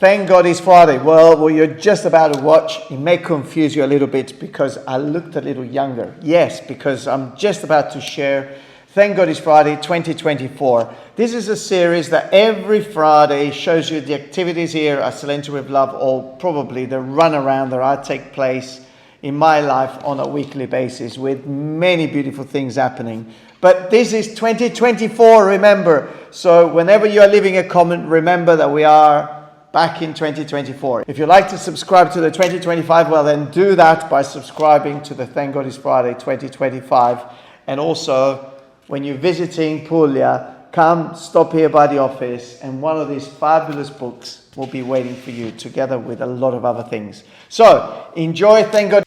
Thank God it's Friday. Well, what you're just about to watch, it may confuse you a little bit because I looked a little younger. Yes, because I'm just about to share Thank God it's Friday 2024. This is a series that every Friday shows you the activities here at Salento with Love, or probably the run around that I take place in my life on a weekly basis with many beautiful things happening. But this is 2024, remember. So whenever you are leaving a comment, remember that we are back in 2024. If you'd like to subscribe to the 2025, well then do that by subscribing to the Thank God it's Friday 2025. And also, when you're visiting Puglia, come stop here by the office and one of these fabulous books will be waiting for you together with a lot of other things. So enjoy Thank God.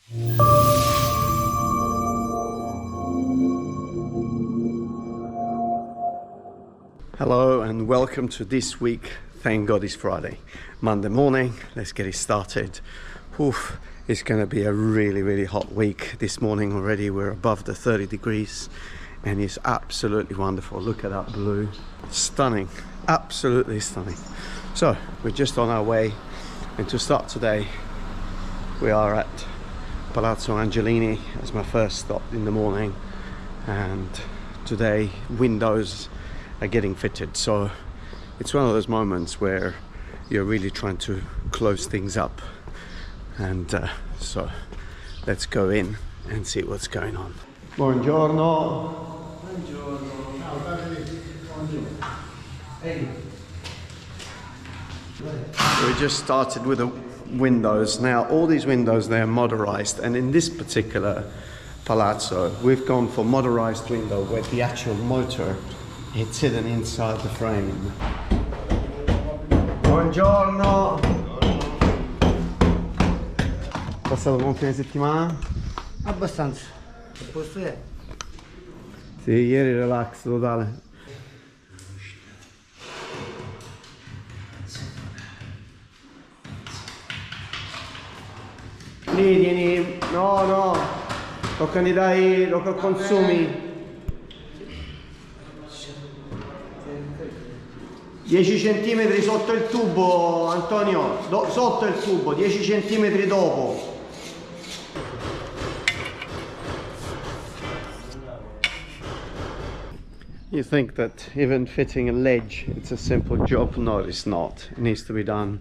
Hello and welcome to this week Thank God it's Friday. Monday morning, let's get it started. Oof, it's going to be a really hot week. This morning already we're above the 30 degrees and it's absolutely wonderful. Look at that blue. Stunning, absolutely stunning. So we're just on our way, and to start today we are at Palazzo Angelini as my first stop in the morning, and today windows are getting fitted, so it's one of those moments where you're really trying to close things up, and so let's go in and see what's going on. Buongiorno. We just started with the windows. Now all these windows, they are motorized, and in this particular palazzo we've gone for motorized window where the actual motor it's hidden inside the frame. Buongiorno. Passato buon fine settimana? Abbastanza. A posto è? Sì, ieri relax totale. Lì tieni, no, tocca di dai, lo consumi. 10 centimetri sotto il tubo, Antonio, sotto il tubo, 10 centimetri dopo. You think that even fitting a ledge, it's a simple job? No, it's not. It needs to be done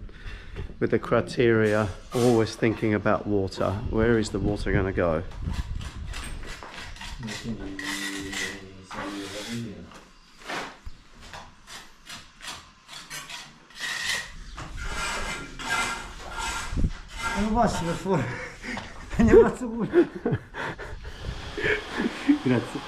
with the criteria, always thinking about water. Where is the water going to go? Non passi per favore. Ne faccio pure. Grazie.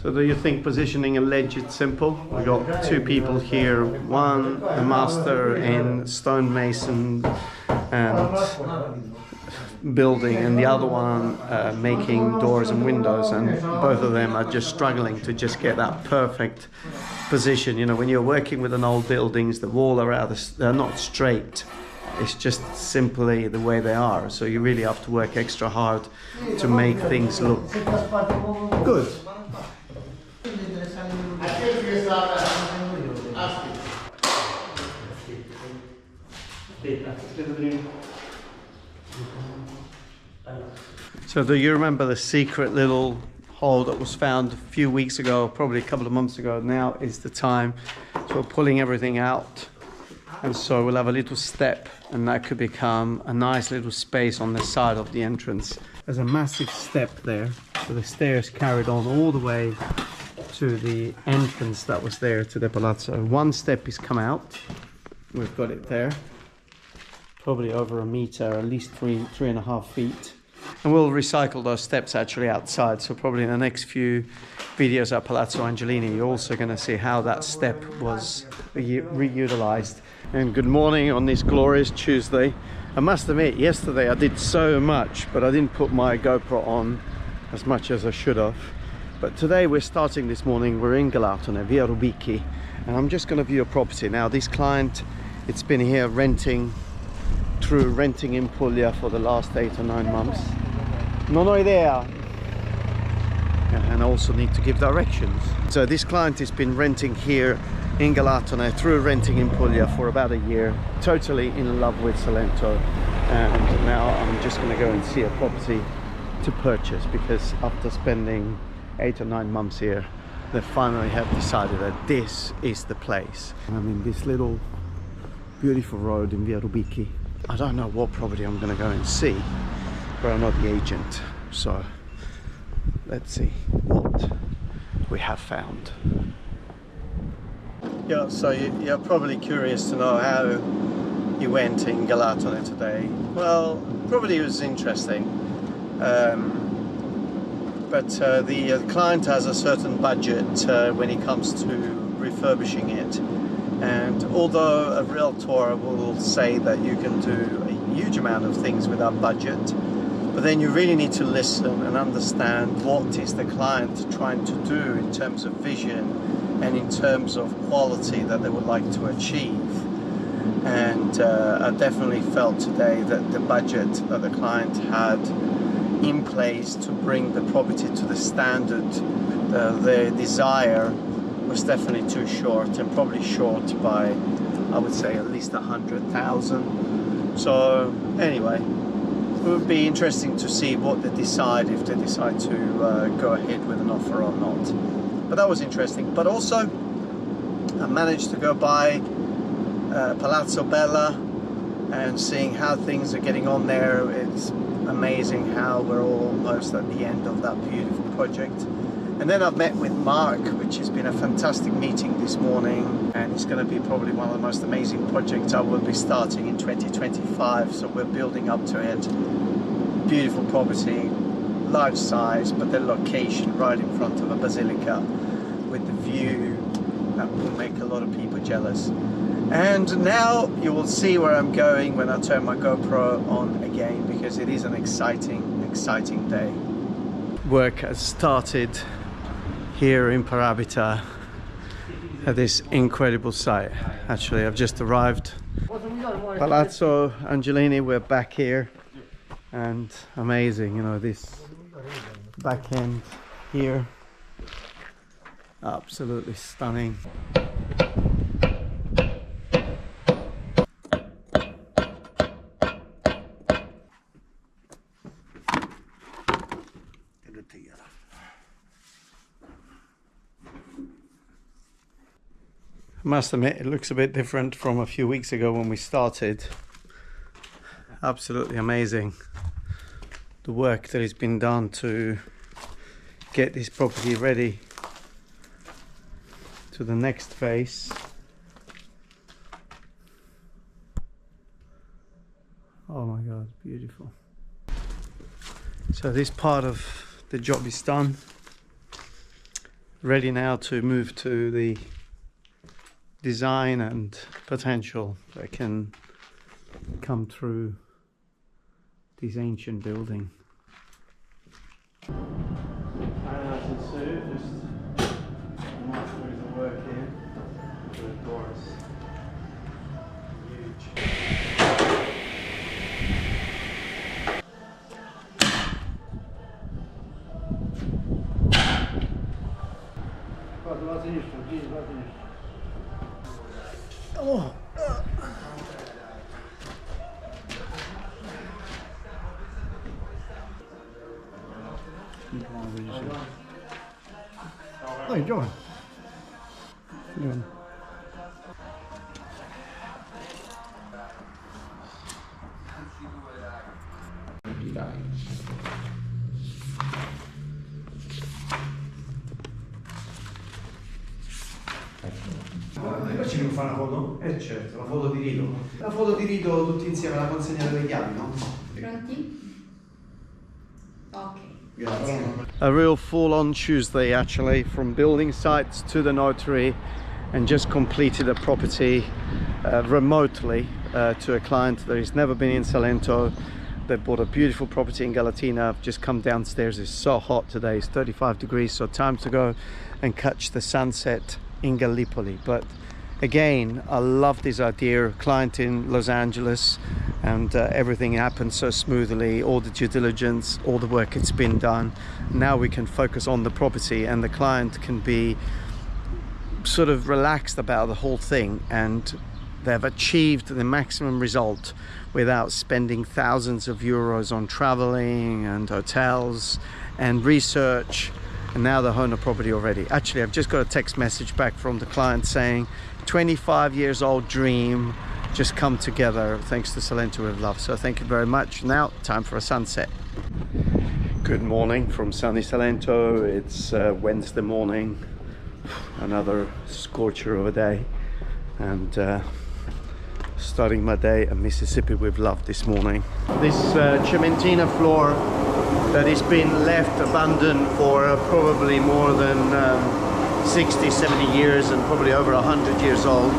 So do you think positioning a ledge is simple? We've got two people here, one a master in stonemason and building, and the other one making doors and windows, and both of them are just struggling to just get that perfect position. You know, when you're working with an old buildings, the wall they're not straight. It's just simply the way they are. So you really have to work extra hard to make things look good. So do you remember the secret little hole that was found a few weeks ago, probably a couple of months ago? Now is the time. So we're pulling everything out, and so we'll have a little step, and that could become a nice little space on the side of the entrance. There's a massive step there, so the stairs carried on all the way to the entrance that was there to the palazzo. One step is come out, we've got it there, probably over a meter, at least three and a half feet. And we'll recycle those steps actually outside, so probably in the next few videos at Palazzo Angelini you're also going to see how that step was reutilized. And good morning on this glorious Tuesday. I must admit, yesterday I did so much, but I didn't put my GoPro on as much as I should have. But today we're starting this morning, we're in Galatone, Via Rubicchi, and I'm just going to view a property. Now this client, it's been here renting in Puglia for the last 8 or 9 months. Non ho idea. And I also need to give directions. So this client has been renting here in Galatone through renting in Puglia for about a year, totally in love with Salento, and now I'm just going to go and see a property to purchase, because after spending 8 or 9 months here, they finally have decided that this is the place. I'm in this little beautiful road in Via Rubicchi. I don't know what property I'm going to go and see, but I'm not the agent, so let's see what we have found. Yeah, so you're probably curious to know how you went in Galatone today. Well, probably it was interesting, but the client has a certain budget when it comes to refurbishing it, and although a realtor will say that you can do a huge amount of things with that budget, but then you really need to listen and understand what is the client trying to do in terms of vision and in terms of quality that they would like to achieve. And I definitely felt today that the budget that the client had in place to bring the property to the standard their desire was definitely too short, and probably short by, I would say, at least 100,000. So anyway, it would be interesting to see what they decide, if they decide to go ahead with an offer or not. But that was interesting. But also I managed to go by Palazzo Bella and seeing how things are getting on there. It's amazing how we're almost at the end of that beautiful project. And then I've met with Mark, which has been a fantastic meeting this morning, and it's going to be probably one of the most amazing projects I will be starting in 2025. So we're building up to it. Beautiful property, large size, but the location right in front of a basilica with the view that will make a lot of people jealous. And now you will see where I'm going when I turn my GoPro on again, because it is an exciting day. Work has started here in Parabita at this incredible site. Actually, I've just arrived. Palazzo Angelini, we're back here, and amazing, you know, this back end here, absolutely stunning. I must admit, it looks a bit different from a few weeks ago when we started. Absolutely amazing, the work that has been done to get this property ready to the next phase. Oh my God, beautiful. So this part of the job is done, ready now to move to the design and potential that can come through this ancient building. Nice and Sue, just march through the work here. The doors, huge. Oh. How you doing? Ci devo fare una foto? Certo, la foto di rito. La foto di rito tutti insieme alla consegna delle chiavi, no? Pronti? Ok. A real full-on Tuesday actually, from building sites to the notary, and just completed a property remotely to a client that has never been in Salento. They bought a beautiful property in Galatina. I've just come downstairs. It's so hot today, it's 35 degrees, so time to go and catch the sunset in Gallipoli. But again, I love this idea. Client in Los Angeles, and everything happened so smoothly, all the due diligence, all the work it's been done. Now we can focus on the property, and the client can be sort of relaxed about the whole thing, and they've achieved the maximum result without spending thousands of euros on traveling and hotels and research. And now they own a property already. Actually, I've just got a text message back from the client saying 25 years old dream just come together thanks to Salento with love. So thank you very much. Now time for a sunset. Good morning from sunny Salento. It's Wednesday morning, another scorcher of a day, and starting my day at Mississippi with love this morning. This cementina floor that has been left abandoned for probably more than 60, 70 years and probably over 100 years old.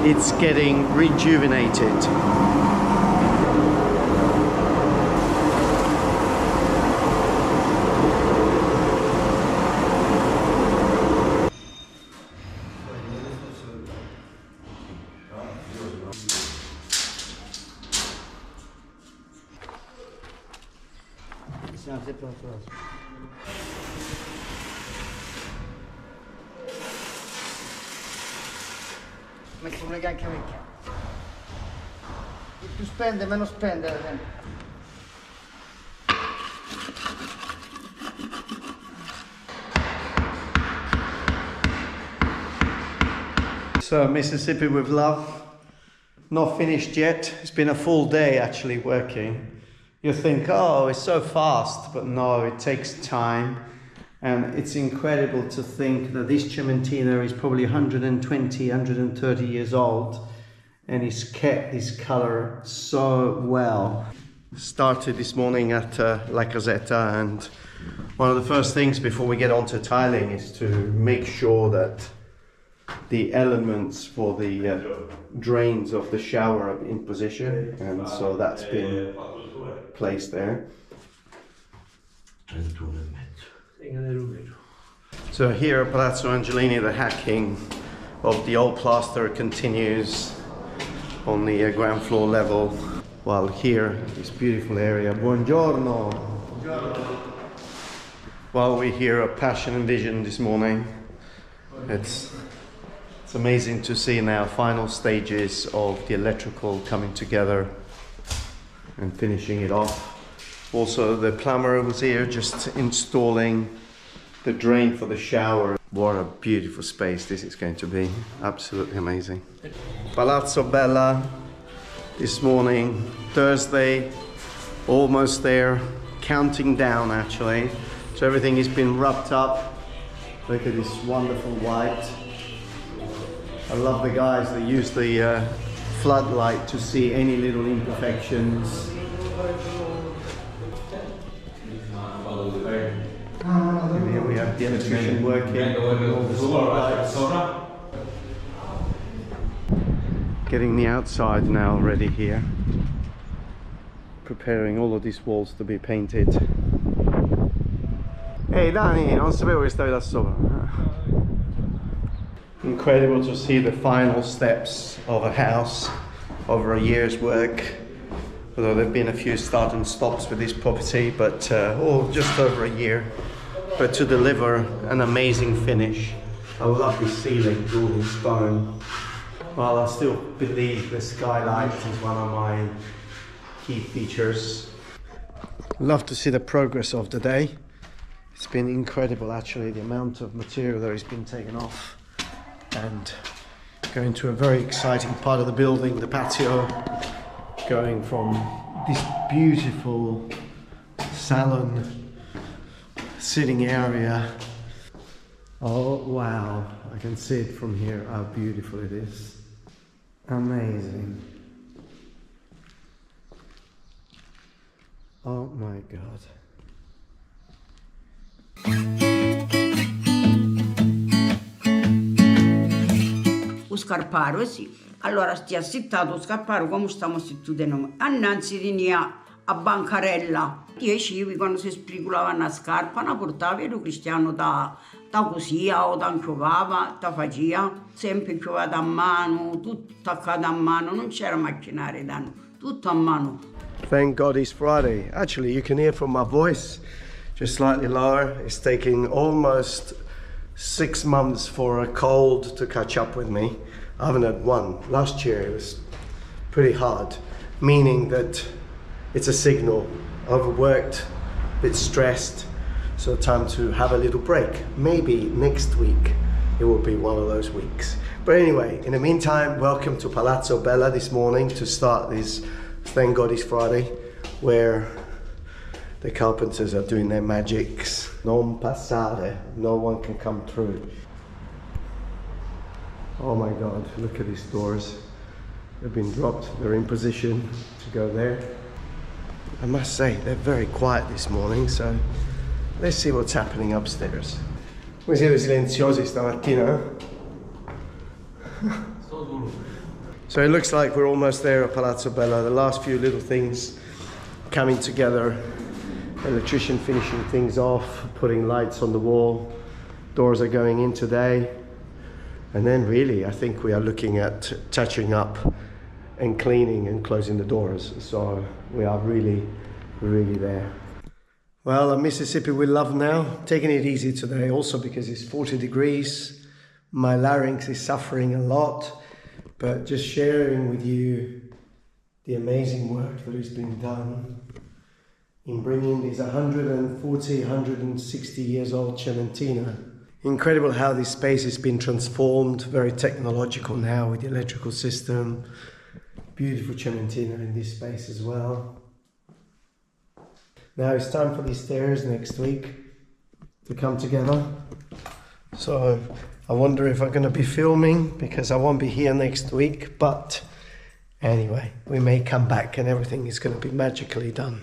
It's getting rejuvenated. Metti una cacchia vecchia. Più spende, meno spende, ad esempio. So Mississippi with love, not finished yet. It's been a full day actually working. You think, oh, it's so fast, but no, it takes time. And it's incredible to think that this cementina is probably 120, 130 years old, and it's kept this color so well. Started this morning at La Casetta, and one of the first things before we get on to tiling is to make sure that the elements for the drains of the shower are in position, and so that's been placed there. So here at Palazzo Angelini, the hacking of the old plaster continues on the ground floor level, while here, this beautiful area, buongiorno! While we're here at Passion and Vision this morning, it's amazing to see now final stages of the electrical coming together and finishing it off. Also, the plumber was here just installing the drain for the shower. What a beautiful space this is going to be. Absolutely amazing. Palazzo Bella this morning, Thursday, almost there, counting down actually. So everything has been wrapped up. Look at this wonderful white. I love the guys that use the floodlight to see any little imperfections. And here we have the electrician working on all the spotlights. Getting the outside now ready here. Preparing all of these walls to be painted. Hey Dani, non sapevo che stavi là sopra. Incredible to see the final steps of a house over a year's work. Although there have been a few start and stops with this property, but just over a year. But to deliver an amazing finish. I love the ceiling, all in stone. Well, I still believe the skylight is one of my key features. Love to see the progress of the day. It's been incredible actually, the amount of material that has been taken off. And going to a very exciting part of the building, the patio, going from this beautiful salon sitting area. Oh wow, I can see it from here, how beautiful it is. Amazing. Oh my God. O scarparo, sì. Allora sti assittato o scarparo come stiamo seduti noi. Annanzi tenia a bancarella. 10 quando si spriculava una scarpa, la portava e lo cristiano da cosia o da inchiovava, da faceva, sempre inchiovata a mano, tutto attaccato a mano, non c'era macchinari da noi, tutto a mano. Thank God it's Friday. Actually, you can hear from my voice, just slightly lower. It's taking almost 6 months for a cold to catch up with me. I haven't had one. Last year it was pretty hard, meaning that it's a signal. Overworked, a bit stressed, so time to have a little break. Maybe next week it will be one of those weeks. But anyway, in the meantime, welcome to Palazzo Bella this morning to start this Thank God It's Friday, where the carpenters are doing their magics. Non passare, no one can come through. Oh my God, look at these doors. They've been dropped, they're in position to go there. I must say, they're very quiet this morning, so let's see what's happening upstairs. Come siete silenziosi stamattina? So it looks like we're almost there at Palazzo Bella. The last few little things coming together. Electrician finishing things off, putting lights on the wall. Doors are going in today. And then really, I think we are looking at touching up and cleaning and closing the doors. So we are really there. Well, Mississippi we love now. Taking it easy today, also because it's 40 degrees. My larynx is suffering a lot, but just sharing with you the amazing work that has been done in bringing these 140, 160 years old cementina. Incredible how this space has been transformed, very technological now with the electrical system. Beautiful cementina in this space as well. Now it's time for these stairs next week to come together. So I wonder if I'm going to be filming because I won't be here next week. But anyway, we may come back and everything is going to be magically done.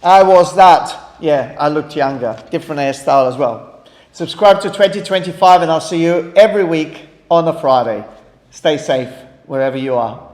I was that. Yeah, I looked younger. Different hairstyle as well. Subscribe to 2025 and I'll see you every week on a Friday. Stay safe wherever you are.